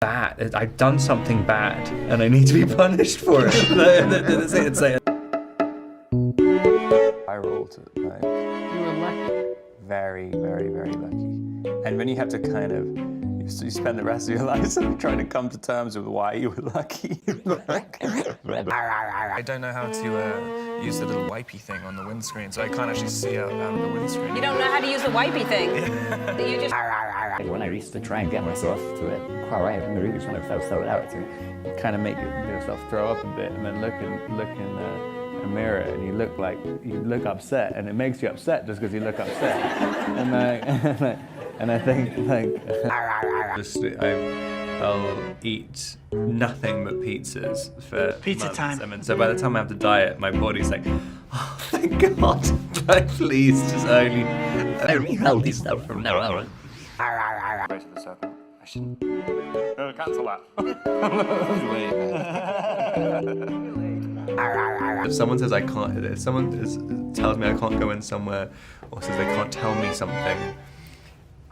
bad. I've done something bad, and I need to be punished for it. It's like I rolled like you were lucky. Very, very, very lucky. And when you have to kind of, you spend the rest of your life sort of trying to come to terms with why you were lucky. I don't know how to use the little wipey thing on the windscreen, so I can't actually see out of the windscreen. You don't know how to use the wipey thing. You just. When I used to try and get myself to it quite right, and really trying to throw it out to kind of make yourself throw up a bit, and then look in a mirror, and you look upset, and it makes you upset just because you look upset. And I think like I'll eat nothing but pizzas for Pizza months. time. I mean, so by the time I have to diet, my body's like, oh, thank God, like, please just only healthy stuff from now on. Go to the serpent. I shouldn't. Cancel that. If someone says I can't, if someone tells me I can't go in somewhere, or says they can't tell me something,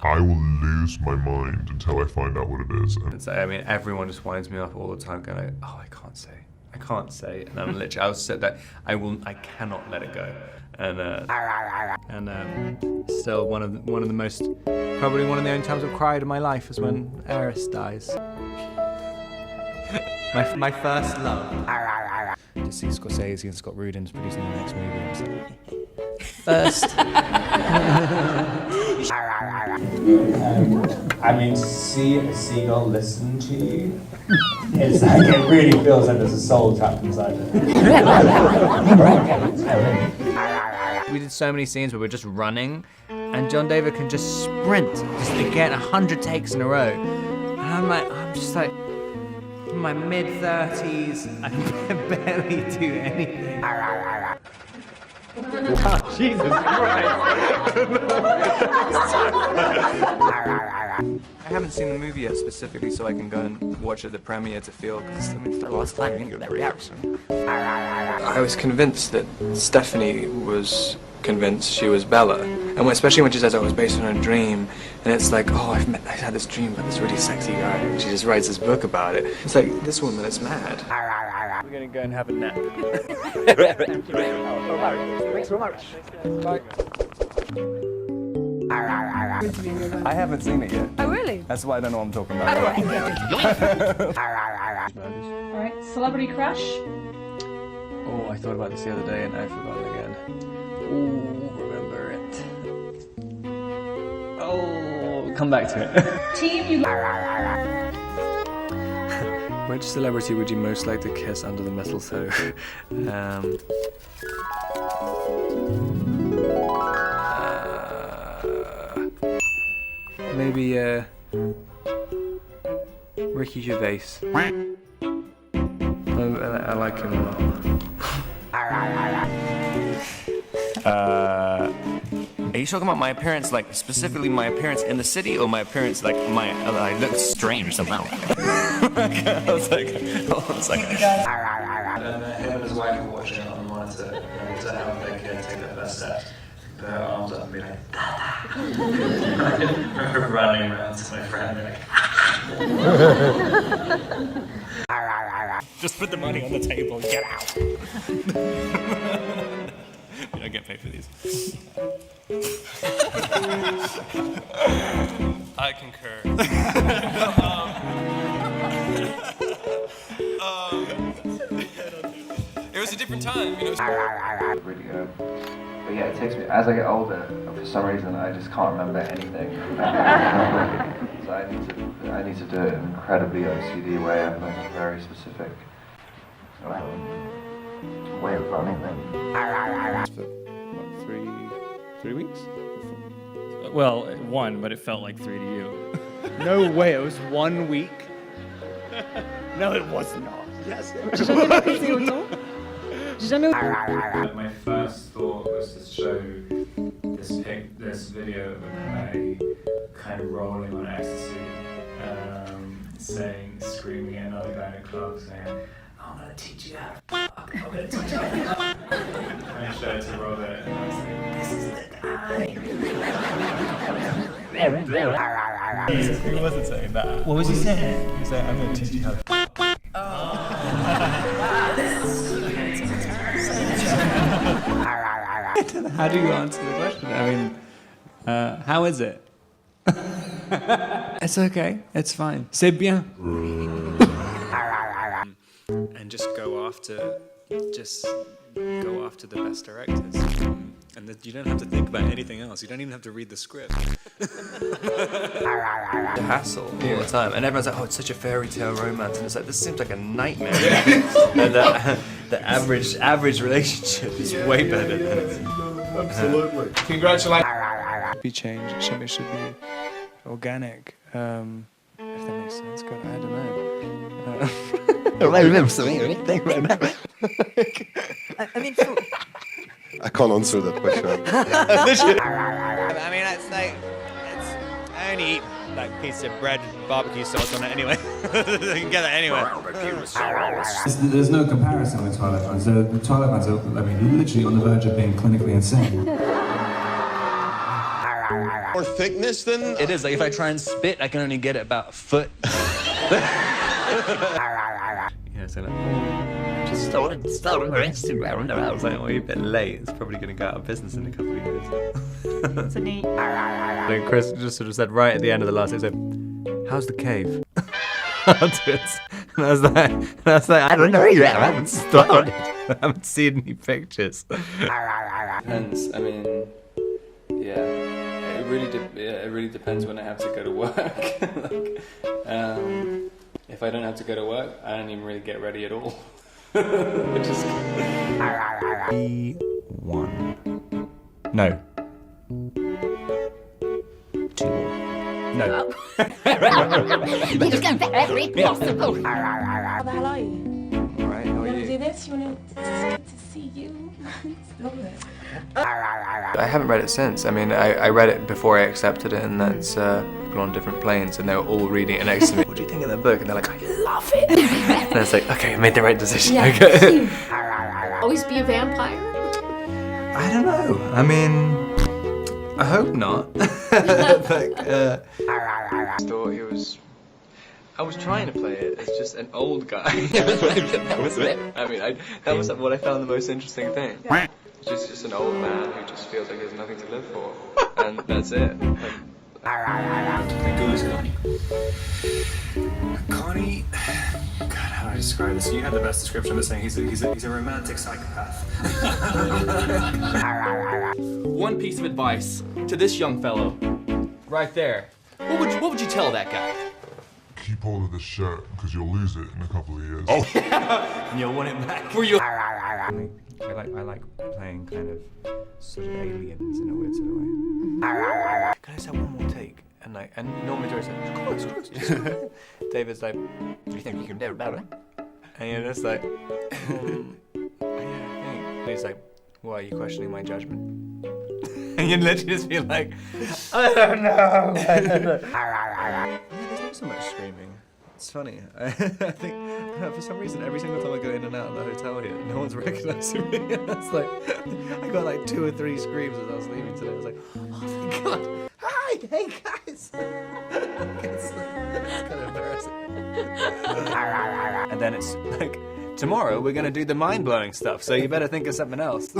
I will lose my mind until I find out what it is. it's like, I mean, everyone just winds me up all the time, going, "Oh, I can't say," and I'm literally, I'll sit there, I cannot let it go, and still one of the most, probably one of the only times I've cried in my life is when Eris dies. my first love. To see Scorsese and Scott Rudin's producing the next movie, I was like, first. I mean, to see a seagull listen to you, it's like, it really feels like there's a soul trapped inside it. We did so many scenes where we're just running, and John David can just sprint, just again 100 takes in a row. And I'm just like, in my mid-30s, I can barely do anything. Wow, Jesus I haven't seen the movie yet specifically, so I can go and watch it at the premiere to feel, because I mean, there's time in that reaction. I was convinced that Stephanie was convinced she was Bella, and especially when she says, "Oh, it was based on a dream," and it's like, "Oh, I had this dream about this really sexy guy," and she just writes this book about it. It's like, this woman is mad. We're gonna go and have a nap. Thanks so much. Bye. I haven't seen it yet. Oh, really? That's why I don't know what I'm talking about. Alright, celebrity crush? Oh, I thought about this the other day and I've forgotten again. Oh, remember it. Oh, come back to it. Team you Which celebrity would you most like to kiss under the mistletoe? Maybe Ricky Gervais. I like him a lot. Are you talking about my appearance, like specifically my appearance in the city, or my appearance, like I look strange somehow? I was like, hold on a second. Him and his wife were watching it on the monitor, and to help their kid take their first step. Put her arms up and be like, running around to my friend, like, just put the money on the table and get out. You don't get paid for these. I concur. It was a different time, you know. Really good. But yeah, it takes me, as I get older, for some reason I just can't remember anything. So I need to do it in an incredibly OCD way. I have like a very specific way of running them. For what, 3 weeks? Well, one, but it felt like 3 to you. No way, it was 1 week. No, it was not. Yes, it was. My first thought was to show this video of a guy kind of rolling on ecstasy, screaming at another guy in a club, saying, "I'm gonna teach you how to fuck, I'm gonna teach you how to fuck." And I showed to Robert, and I was like, "This is the guy." He wasn't saying that. What was he saying? He was saying, I'm going to teach you how to How do you answer the question? I mean, how is it? It's okay. It's fine. C'est bien. And just go after the best directors. And that you don't have to think about anything else. You don't even have to read the script. The hassle all the time, and everyone's like, "Oh, it's such a fairy tale romance," and it's like, this seems like a nightmare. And the average relationship is way better than it. Absolutely. Congratulations. Be changed. It should be organic. If that makes sense. God, I don't know. I mean, I can't answer that question. I mean, it's like, I only eat like a piece of bread and barbecue sauce on it anyway. You can get that anywhere. There's no comparison with Twilight fans. The Twilight fans are, I mean, literally on the verge of being clinically insane. More thickness than... It is, like if I try and spit, I can only get it about a foot. Yeah, so like, just started my Instagram, and I was like, well, you're a bit late. It's probably going to go out of business in a couple of years. Then Chris just sort of said right at the end of the last episode, how's the cave? Afterwards. And I was like, I don't know yet. I haven't started. I haven't seen any pictures. Depends. I mean, yeah, it really depends when I have to go to work. If I don't have to go to work, I don't even really get ready at all. Which is one. No. 2. No. you just go very possible. How the hell are you? Alright, how are you? Do this? You want to see you? Stop it. I haven't read it since. I mean, I read it before I accepted it, and that's people on different planes, and they were all reading it next to me. What do you think of the book? And they're like, I love it. And I was like, okay, I made the right decision. Yeah. Okay. Always be a vampire? I don't know. I mean, I hope not. Like, I thought he was. I was trying to play it as just an old guy. That was it. I mean, that was what I found the most interesting thing. Just an old man who just feels like he has nothing to live for, and that's it. Connie, God, how do I describe this? You had the best description of saying he's a romantic psychopath. One piece of advice to this young fellow, right there. What would you tell that guy? Keep hold of this shirt, because you'll lose it in a couple of years. Oh, and you'll want it back for you. I like playing kind of sort of aliens in a weird sort of way. Can I just have one more take? And normally Joey's like, of course. David's like, do you think you can do it better? And you're just like, yeah, I think. And he's like, why are you questioning my judgment? And you literally just be like, I don't know. Yeah, there's not so much screaming. It's funny. I think for some reason every single time I go in and out of the hotel here, no one's recognizing me. It's like I got like 2 or 3 screams as I was leaving today. I was like, oh thank God! Hi, hey guys! It's kind of embarrassing. And then it's like, tomorrow we're gonna do the mind-blowing stuff, so you better think of something else.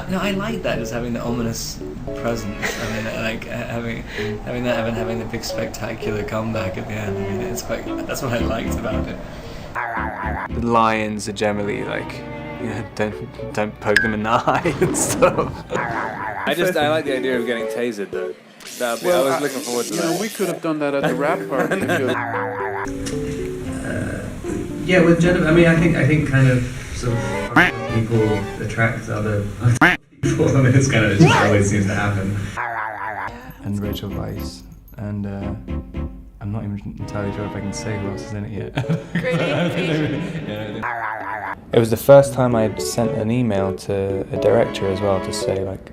No, I like that, just having the ominous presence. I mean, like having the big spectacular comeback at the end. I mean, it's quite. That's what I liked about it. The lions are generally like, you know, don't poke them in the eye and stuff. I like the idea of getting tasered though. I was looking forward to that. We could have done that at the rap party. Yeah, with Jennifer, I mean, I think kind of sort of people attract other people. I mean, it just always seems to happen. And Rachel Weisz, and I'm not even entirely sure if I can say who else is in it yet. It was the first time I'd sent an email to a director as well to say like,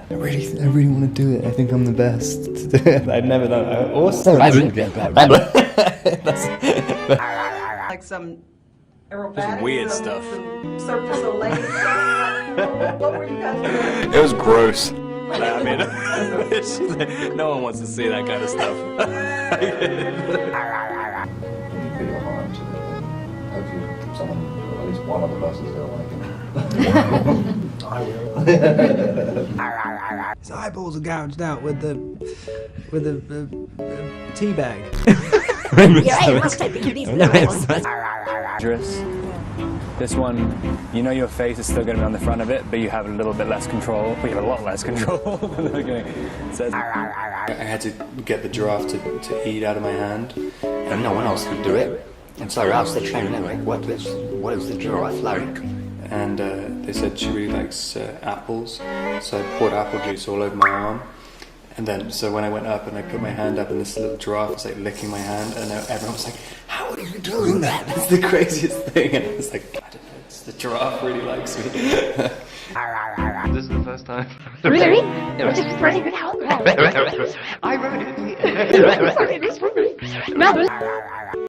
I really want to do it. I think I'm the best to do it. I'd never done it. Also, Like some aerobatic, weird stuff. Some surface of lace. What were you guys doing? it was gross. I mean, it's just, no one wants to see that kind of stuff. Video harm to it, and hopefully someone, or at least one other person, is going to like it. I will. His eyeballs are gouged out with the tea bag. This one, you know your face is still going to be on the front of it, but you have a little bit less control. Well, you have a lot less control than the beginning. So I had to get the giraffe to eat out of my hand, and no one else could do it. And so I asked the trainer, anyway, what is the giraffe like? And they said she really likes apples, so I poured apple juice all over my arm. And then, so when I went up and I put my hand up, and this little giraffe was like licking my hand, and everyone was like, "How are you doing that? That's the craziest thing." And I was like, "I don't know, it's the giraffe really likes me." This is the first time. Really? This is pretty good. I wrote it.